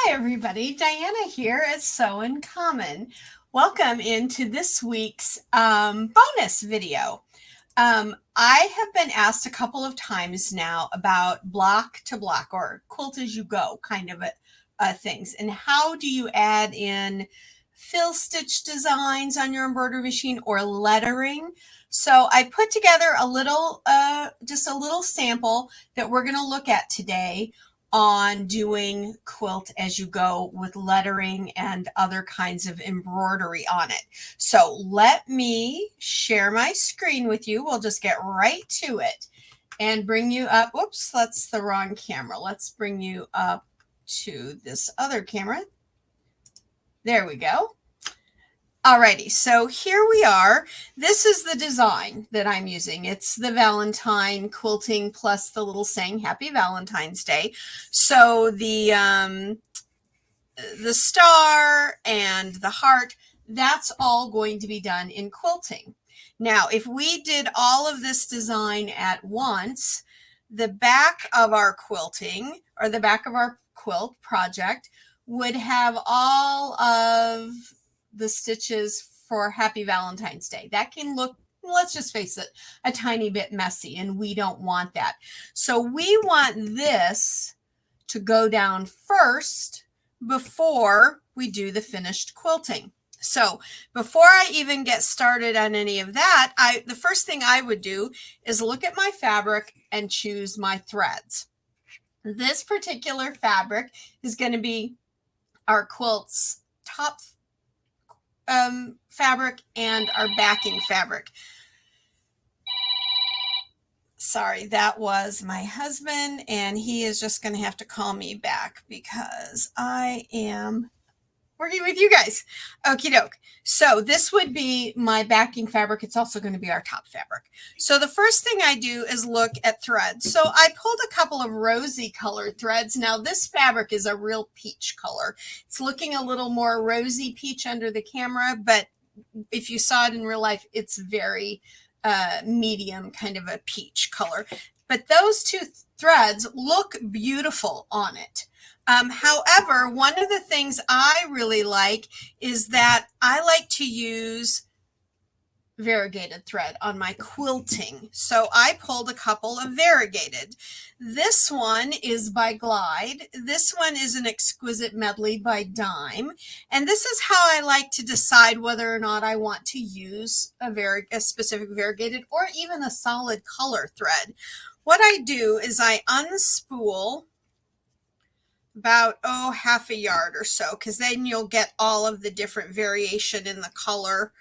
Hi everybody, Diana here at Sew in Common. Welcome into this week's bonus video. I have been asked a couple of times now about block to block or quilt as you go kind of things, and how do you add in fill stitch designs on your embroidery machine or lettering. So I put together a little, just a little sample that we're going to look at today on doing quilt as you go with lettering and other kinds of embroidery on it. So let me share my screen with you. We'll just get right to it and bring you up. Whoops, that's the wrong camera. Let's bring you up to this other camera. There we go. Alrighty, so here we are. This is the design that I'm using. It's the Valentine quilting plus the little saying Happy Valentine's Day. So the star and the heart, that's all going to be done in quilting. Now, if we did all of this design at once, the back of our quilting or the back of our quilt project would have all of the stitches for Happy Valentine's Day. That can look, let's just face it, a tiny bit messy, and we don't want that. So we want this to go down first before we do the finished quilting. So before I even get started on any of that, the first thing I would do is look at my fabric and choose my threads. This particular fabric is going to be our quilt's top fabric and our backing fabric. Sorry, that was my husband, and he is just going to have to call me back because I am working with you guys. Okie doke. So this would be my backing fabric. It's also going to be our top fabric. So the first thing I do is look at threads. So I pulled a couple of rosy colored threads. Now this fabric is a real peach color. It's looking a little more rosy peach under the camera, but if you saw it in real life, it's very medium kind of a peach color. But those two threads look beautiful on it. However, one of the things I really like is that I like to use variegated thread on my quilting. So I pulled a couple of variegated. This one is by Glide. This one is an Exquisite Medley by Dime. And this is how I like to decide whether or not I want to use a specific variegated or even a solid color thread. What I do is I unspool about, half a yard or so, because then you'll get all of the different variation in the color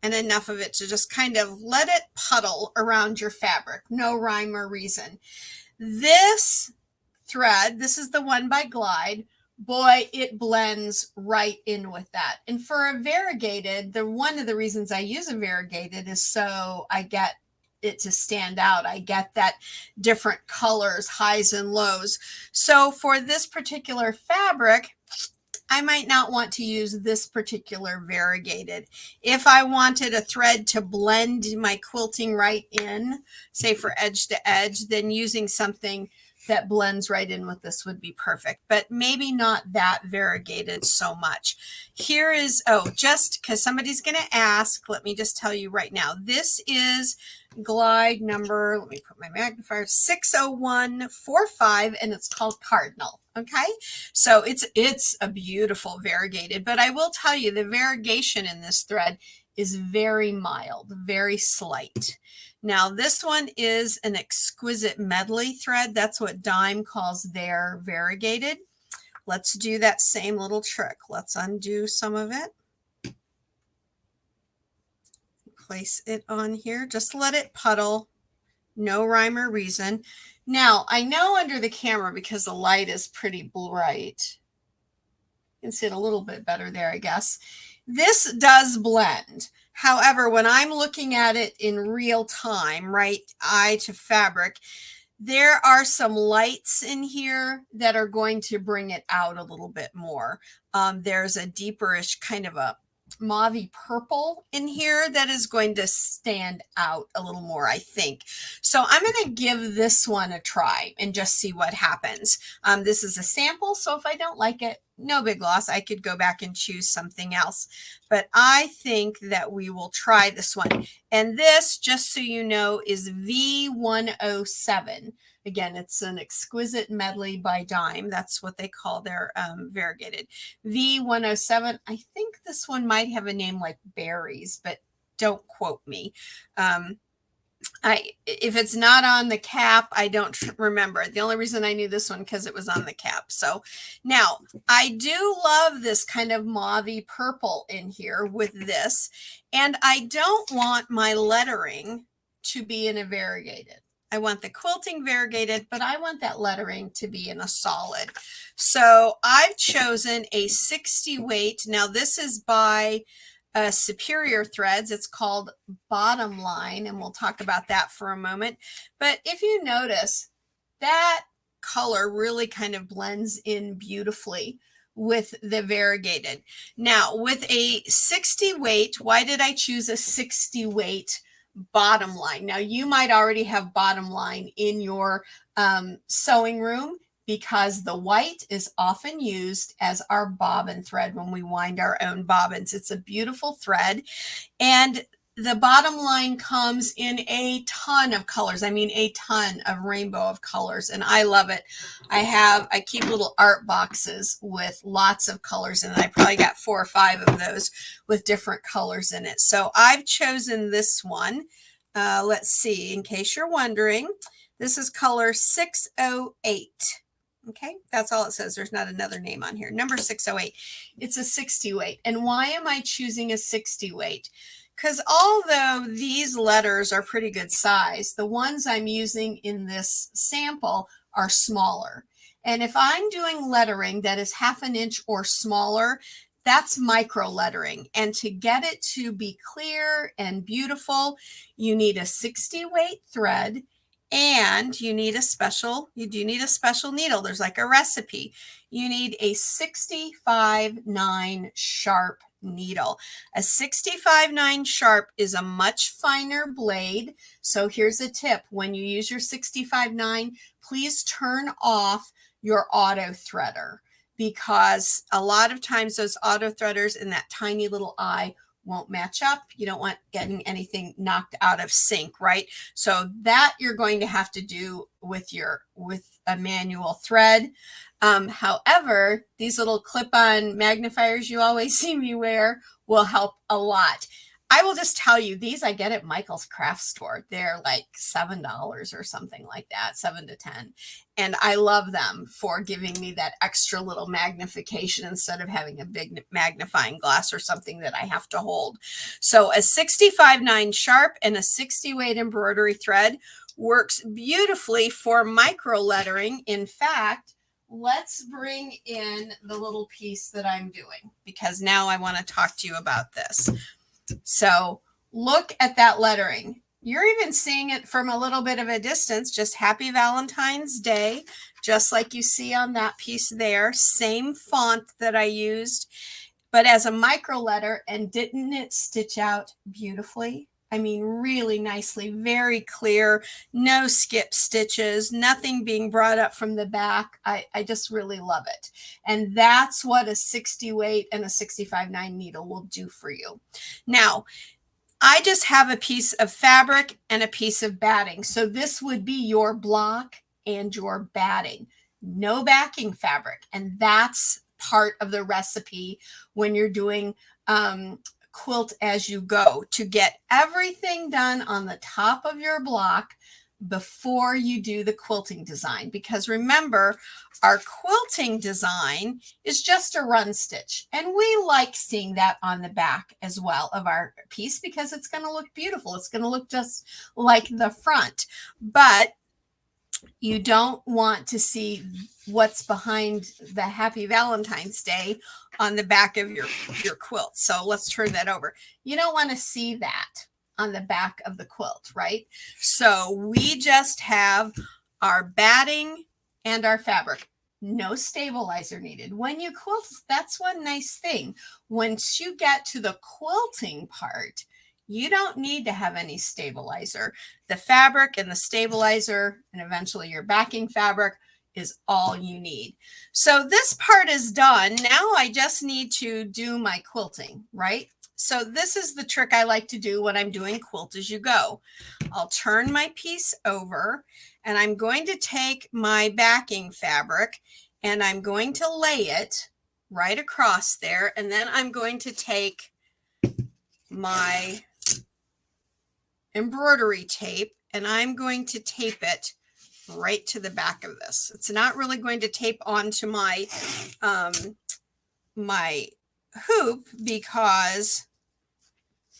and enough of it to just kind of let it puddle around your fabric. No rhyme or reason. This thread, this is the one by Glide. Boy, it blends right in with that. And for a variegated, one of the reasons I use a variegated is so I get it to stand out. I get that different colors, highs and lows. So for this particular fabric, I might not want to use this particular variegated. If I wanted a thread to blend my quilting right in, say for edge to edge, then using something that blends right in with this would be perfect, but maybe not that variegated so much. Here is, just because somebody's going to ask, let me just tell you right now, this is Glide number, let me put my magnifier, 60145, and it's called Cardinal. Okay, so it's a beautiful variegated, but I will tell you the variegation in this thread is very mild, very slight. Now this one is an Exquisite Medley thread. That's what Dime calls their variegated. Let's do that same little trick. Let's undo some of it. Place it on here. Just let it puddle. No rhyme or reason. Now, I know under the camera, because the light is pretty bright, you can see it a little bit better there, I guess. This does blend. However, when I'm looking at it in real time, right, eye to fabric, there are some lights in here that are going to bring it out a little bit more. There's a deeperish kind of a mauvey purple in here that is going to stand out a little more, I think. So I'm going to give this one a try and just see what happens. This is a sample, so if I don't like it, no big loss. I could go back and choose something else. But I think that we will try this one. And this, just so you know, is V107. Again, it's an exquisite medley by Dime. That's what they call their variegated. V107. I think this one might have a name like Berries, but don't quote me. If it's not on the cap, I don't remember. The only reason I knew this one because it was on the cap. So now I do love this kind of mauvey purple in here with this, and I don't want my lettering to be in a variegated. I want the quilting variegated, but I want that lettering to be in a solid. So I've chosen a 60 weight. Now this is by Superior Threads. It's called Bottom Line, and we'll talk about that for a moment. But if you notice, that color really kind of blends in beautifully with the variegated. Now, with a 60 weight, why did I choose a 60 weight Bottom Line? Now, you might already have Bottom Line in your sewing room, because the white is often used as our bobbin thread when we wind our own bobbins. It's a beautiful thread, and the Bottom Line comes in a ton of colors. I mean, a ton of rainbow of colors, and I love it. I keep little art boxes with lots of colors, and I probably got 4 or 5 of those with different colors in it. So I've chosen this one. Let's see, in case you're wondering, this is color 608. Okay, that's all it says. There's not another name on here. Number 608. It's a 60 weight. And why am I choosing a 60 weight? Because although these letters are pretty good size, the ones I'm using in this sample are smaller. And if I'm doing lettering that is 1/2 inch or smaller, that's micro lettering. And to get it to be clear and beautiful, you need a 60 weight thread. And you do need a special needle. There's like a recipe. You need a 65-9 sharp needle. A 65-9 sharp is a much finer blade. So here's a tip. When you use your 65-9, please turn off your auto threader, because a lot of times those auto threaders in that tiny little eye won't match up. You don't want getting anything knocked out of sync, right? So that you're going to have to do with a manual thread. However, these little clip-on magnifiers you always see me wear will help a lot. I will just tell you, these I get at Michael's craft store. They're like $7 or something like that, 7 to 10. And I love them for giving me that extra little magnification instead of having a big magnifying glass or something that I have to hold. So a 65-9 sharp and a 60 weight embroidery thread works beautifully for micro lettering. In fact, let's bring in the little piece that I'm doing, because now I want to talk to you about this. So look at that lettering. You're even seeing it from a little bit of a distance, just Happy Valentine's Day, just like you see on that piece there. Same font that I used, but as a micro letter. And didn't it stitch out beautifully? I mean, really nicely, very clear, no skip stitches, nothing being brought up from the back. I just really love it. And that's what a 60 weight and a 65-9 needle will do for you. Now, I just have a piece of fabric and a piece of batting. So this would be your block and your batting. No backing fabric. And that's part of the recipe when you're doing Quilt As You Go, to get everything done on the top of your block before you do the quilting design. Because remember, our quilting design is just a run stitch, and we like seeing that on the back as well of our piece, because it's going to look beautiful. It's going to look just like the front, but you don't want to see what's behind the Happy Valentine's Day on the back of your quilt. So let's turn that over. You don't want to see that on the back of the quilt, right? So we just have our batting and our fabric. no stabilizer needed. When you quilt, that's one nice thing. Once you get to the quilting part, you don't need to have any stabilizer. The fabric and the stabilizer and eventually your backing fabric is all you need. So this part is done. Now I just need to do my quilting, right? So this is the trick I like to do when I'm doing Quilt As You Go. I'll turn my piece over and I'm going to take my backing fabric and I'm going to lay it right across there. And then I'm going to take my embroidery tape and I'm going to tape it right to the back of this. It's not really going to tape onto my my hoop because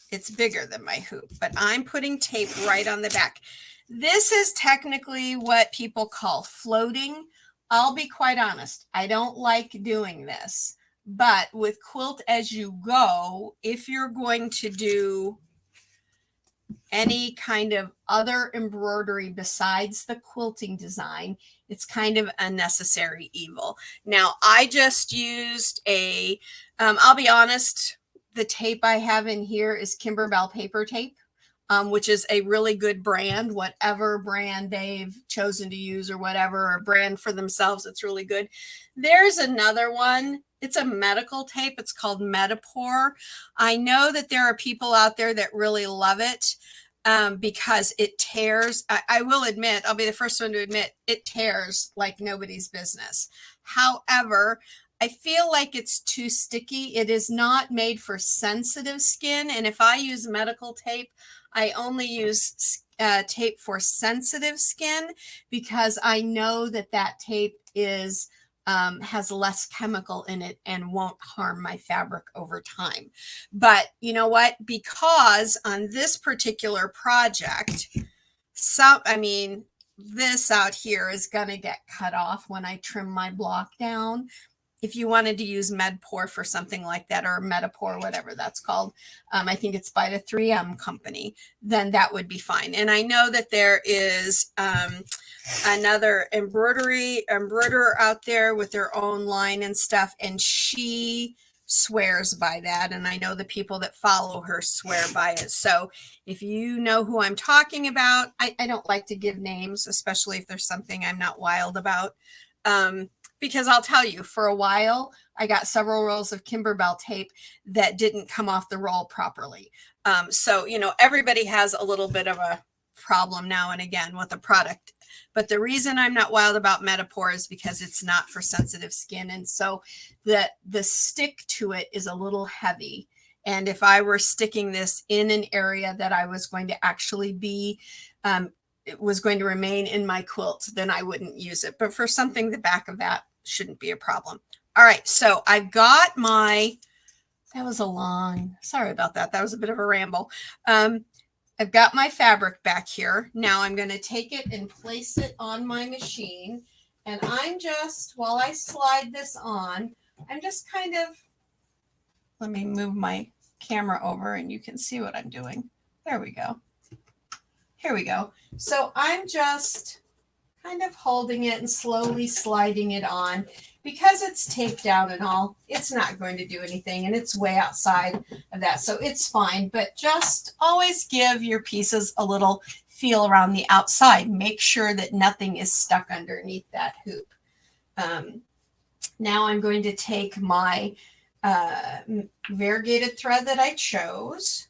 it's bigger than my hoop, but I'm putting tape right on the back. This is technically what people call floating. I'll be quite honest, I don't like doing this, but with Quilt As You Go, if you're going to do any kind of other embroidery besides the quilting design, it's kind of a necessary evil. Now, I just used a, I'll be honest, the tape I have in here is Kimberbell paper tape, which is a really good brand, whatever brand they've chosen to use or whatever, or brand for themselves, it's really good. There's another one. It's a medical tape. It's called Metapore. I know that there are people out there that really love it because it tears. I will admit, I'll be the first one to admit, it tears like nobody's business. However, I feel like it's too sticky. It is not made for sensitive skin. And if I use medical tape, I only use tape for sensitive skin because I know that that tape is has less chemical in it and won't harm my fabric over time. But you know what? Because on this particular project, this out here is going to get cut off when I trim my block down. If you wanted to use Medpore for something like that, or Metapore, whatever that's called, I think it's by the 3M company, then that would be fine. And I know that there is another embroiderer out there with their own line and stuff, and she swears by that. And I know the people that follow her swear by it. So if you know who I'm talking about, I don't like to give names, especially if there's something I'm not wild about. Because I'll tell you, for a while, I got several rolls of Kimberbell tape that didn't come off the roll properly. So, you know, everybody has a little bit of a problem now and again with a product. But the reason I'm not wild about Metapore is because it's not for sensitive skin. And so the stick to it is a little heavy. And if I were sticking this in an area that I was going to actually be it was going to remain in my quilt, then I wouldn't use it. But for something the back of that shouldn't be a problem. All right, so I've got my, sorry about that. That was a bit of a ramble. I've got my fabric back here. Now I'm going to take it and place it on my machine. And I'm just, while I slide this on, I'm just kind of, let me move my camera over and you can see what I'm doing. There we go. Here we go. So I'm just kind of holding it and slowly sliding it on. Because it's taped down and all, it's not going to do anything, and it's way outside of that, so it's fine. But just always give your pieces a little feel around the outside. Make sure that nothing is stuck underneath that hoop. Now I'm going to take my variegated thread that I chose.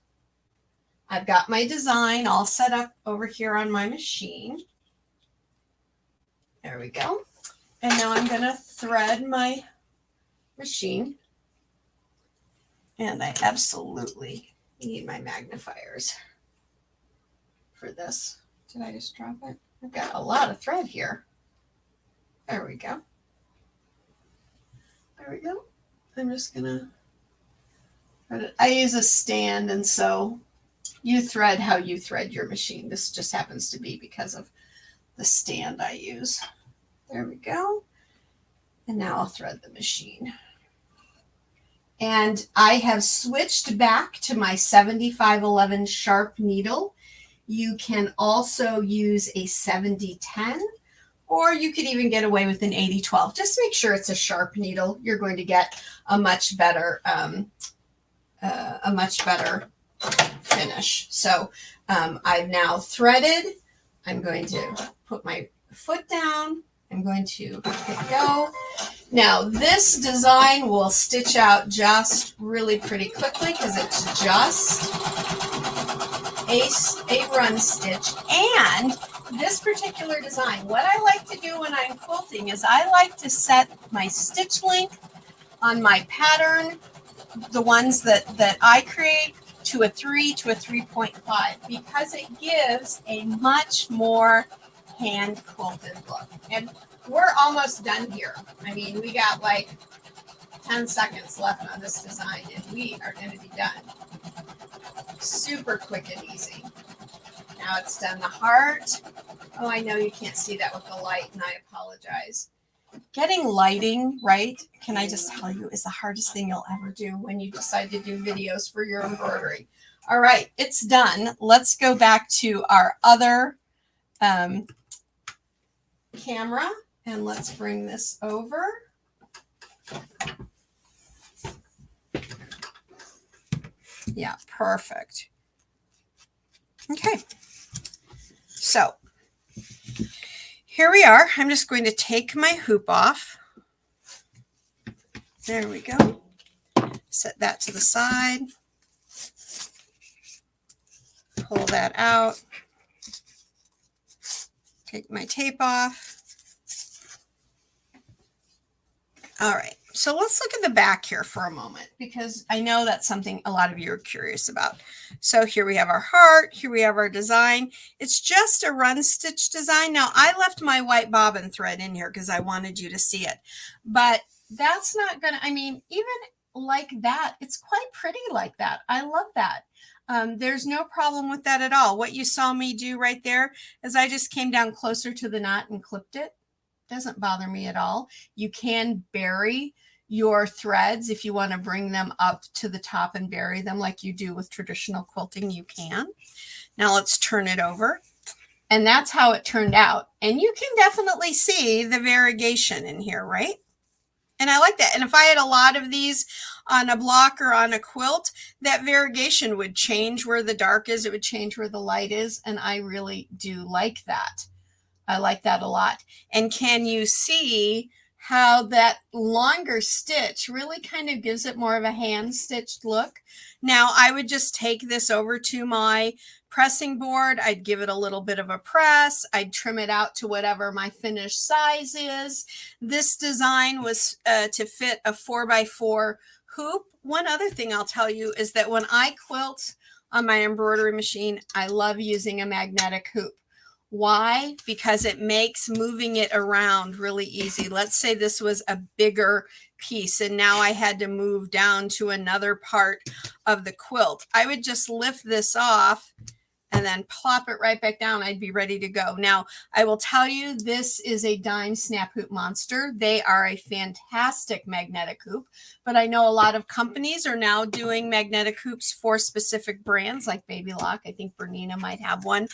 I've got my design all set up over here on my machine. There we go. And now I'm going to thread my machine. And I absolutely need my magnifiers for this. Did I just drop it? I've got a lot of thread here. There we go. There we go. I'm just going to thread it. I use a stand, and so you thread how you thread your machine. This just happens to be because of the stand I use. There we go. And now I'll thread the machine. And I have switched back to my 7511 sharp needle. You can also use a 7010, or you could even get away with an 80-12. Just make sure it's a sharp needle. You're going to get a much better finish. So I've now threaded. I'm going to put my foot down. I'm going to hit go. Now this design will stitch out just really pretty quickly because it's just a run stitch. And this particular design, what I like to do when I'm quilting is I like to set my stitch length on my pattern, the ones that I create, to a 3 to a 3.5 because it gives a much more hand quilted look. And we're almost done here. I mean, we got like 10 seconds left on this design and we are going to be done. Super quick and easy. Now it's done the heart. Oh, I know you can't see that with the light, and I apologize. Getting lighting right, can I just tell you, is the hardest thing you'll ever do when you decide to do videos for your embroidery. All right, it's done. Let's go back to our other camera, and let's bring this over. Yeah, perfect. Okay, so here we are. I'm just going to take my hoop off. There we go. Set that to the side. Pull that out. Take my tape off. All right, so let's look at the back here for a moment because I know that's something a lot of you are curious about. So here we have our heart, here we have our design. It's just a run stitch design. Now I left my white bobbin thread in here because I wanted you to see it, but that's not gonna, I mean, even like that, it's quite pretty like that. I love that. There's no problem with that at all. What you saw me do right there is I just came down closer to the knot and clipped it. Doesn't bother me at all. You can bury your threads if you want to bring them up to the top and bury them like you do with traditional quilting. You can. Now let's turn it over. And that's how it turned out. And you can definitely see the variegation in here, right? And I like that. And if I had a lot of these on a block or on a quilt, that variegation would change where the dark is. It would change where the light is. And I really do like that. I like that a lot. And can you see how that longer stitch really kind of gives it more of a hand stitched look? Now I would just take this over to my pressing board. I'd give it a little bit of a press. I'd trim it out to whatever my finished size is. This design was to fit a 4x4 hoop. One other thing I'll tell you is that when I quilt on my embroidery machine, I love using a magnetic hoop. Why? Because it makes moving it around really easy. Let's say this was a bigger piece and now I had to move down to another part of the quilt. I would just lift this off and then plop it right back down. I'd be ready to go. Now, I will tell you, this is a dime snap hoop monster. They are a fantastic magnetic hoop, but I know a lot of companies are now doing magnetic hoops for specific brands like Baby Lock. I think Bernina might have one.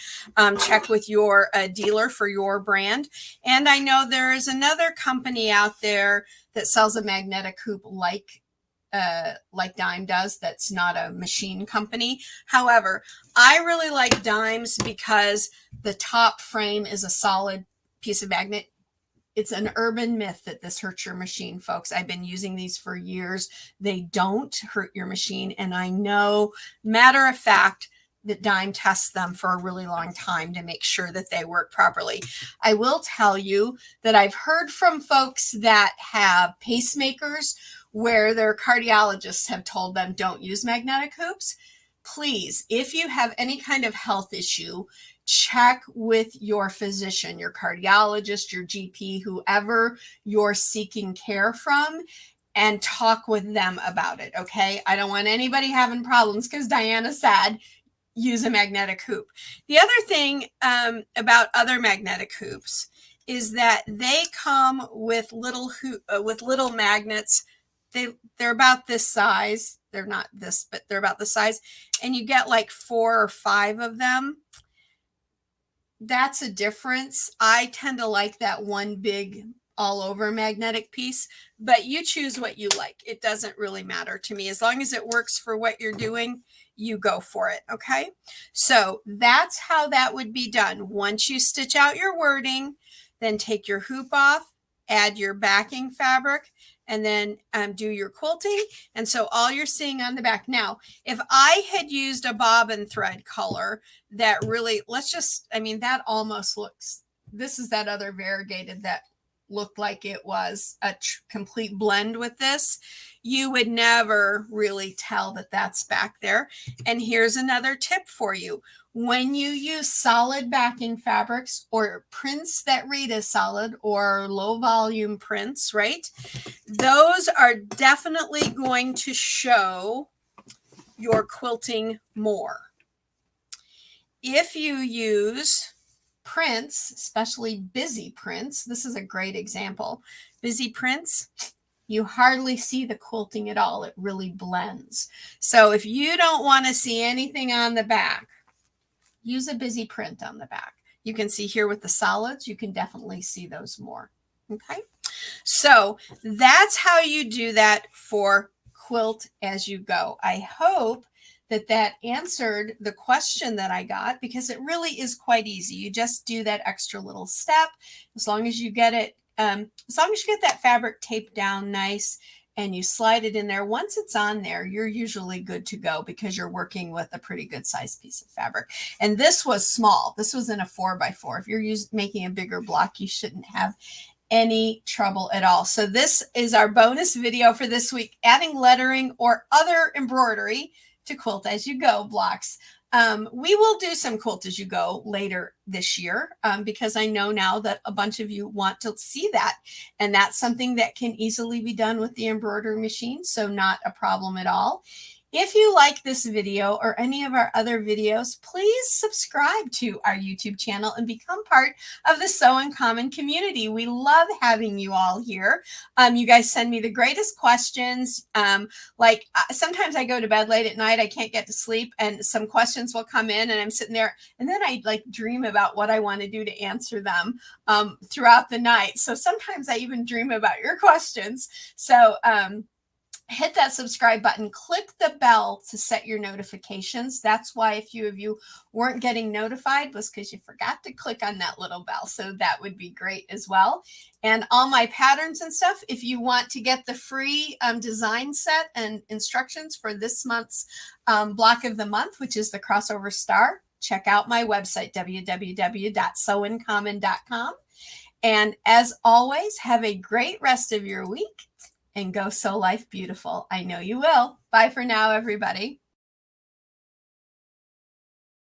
Check with your dealer for your brand. And I know there is another company out there that sells a magnetic hoop like Dime does. That's not a machine company. However, I really like Dimes because the top frame is a solid piece of magnet. It's an urban myth that this hurts your machine, folks. I've been using these for years. They don't hurt your machine. And I know, matter of fact, that Dime tests them for a really long time to make sure that they work properly. I will tell you that I've heard from folks that have pacemakers where their cardiologists have told them don't use magnetic hoops. Please, if you have any kind of health issue, check with your physician, your cardiologist, your GP, whoever you're seeking care from, and talk with them about it, okay? I don't want anybody having problems because Diana said, use a magnetic hoop. The other thing about other magnetic hoops is that they come with little magnets. They're about this size. They're not this, but they're about the size. And you get like 4 or 5 of them. that's a difference. I tend to like that one big all over magnetic piece, but you choose what you like. It doesn't really matter to me. As long as it works for what you're doing, you go for it. Okay. So that's how that would be done. Once you stitch out your wording, then take your hoop off, add your backing fabric, and then do your quilting. And so all you're seeing on the back. Now, if I had used a bobbin thread color, that really, let's just, I mean, that almost looks, this is that other variegated that looked like it was a complete blend with this. You would never really tell that that's back there. And here's another tip for you. When you use solid backing fabrics or prints that read as solid or low volume prints, right? Those are definitely going to show your quilting more. If you use prints, especially busy prints, this is a great example. Busy prints, you hardly see the quilting at all. It really blends. So if you don't want to see anything on the back, use a busy print on the back. You can see here with the solids, you can definitely see those more. Okay. So that's how you do that for Quilt As You Go. I hope that that answered the question that I got, because it really is quite easy. You just do that extra little step. As long as you get it, as long as you get that fabric taped down nice and you slide it in there, once it's on there, you're usually good to go because you're working with a pretty good sized piece of fabric. And this was small. This was in a 4x4. If you're making a bigger block, you shouldn't have any trouble at all. So this is our bonus video for this week, adding lettering or other embroidery to Quilt As You Go blocks. We will do some Quilt As You Go later this year because I know now that a bunch of you want to see that. And that's something that can easily be done with the embroidery machine. So not a problem at all. If you like this video or any of our other videos, please subscribe to our YouTube channel and become part of the Sew Uncommon community. We love having you all here. You guys send me the greatest questions. Sometimes I go to bed late at night, I can't get to sleep, and some questions will come in and I'm sitting there and then I like dream about what I want to do to answer them throughout the night. So sometimes I even dream about your questions. So, hit that subscribe button, click the bell to set your notifications. That's why a few of you weren't getting notified, was because you forgot to click on that little bell. So that would be great as well. And all my patterns and stuff, if you want to get the free design set and instructions for this month's block of the month, which is the crossover star, check out my website, www.sewuncommon.com. And as always, have a great rest of your week. And go sew life beautiful. I know you will. Bye for now, everybody.